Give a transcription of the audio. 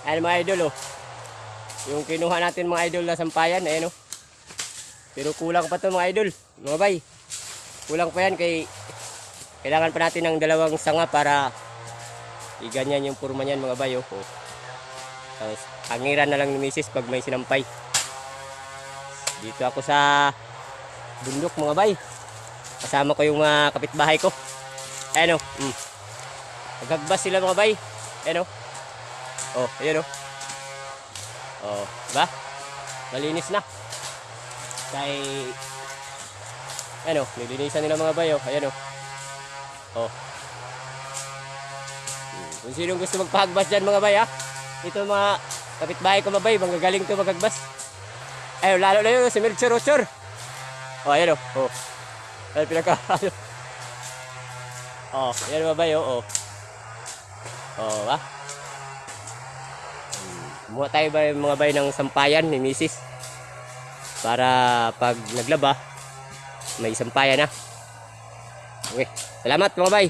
Ayan mga idol oh. Yung kinuha natin mga idol na sampayan, ayan oh. Pero kulang pa to mga idol, mga bay. Kulang pa yan kailangan pa natin ng dalawang sanga para iganyan yung purma niyan mga bay oh. Tapos hangiran na lang ni misis pag may sinampay. Dito ako sa bundok mga bay. Kasama ko yung mga kapitbahay ko. Ayan o. Naghagbas sila mga bay. Ayan o. Oh, ayan o. Oh, diba? Malinis na. Kaya ayan o. Nilinisan nila mga bay o. Ayan o. Oh. Kung sinong gusto magpahagbas dyan mga bay ha. Ito mga kapitbahay ko mga bay. Manggagaling to maghagbas. Ayun, lalo na yun, si Melchor Ochor. Oh, ayan o. Oh. Ayun, pinaka-ano. Oh, ayan mga bay, oh. Oh, ba? Kumuha tayo ba mga bay ng sampayan ni misis. Para pag naglaba, may sampayan na. Okay, salamat mga bay.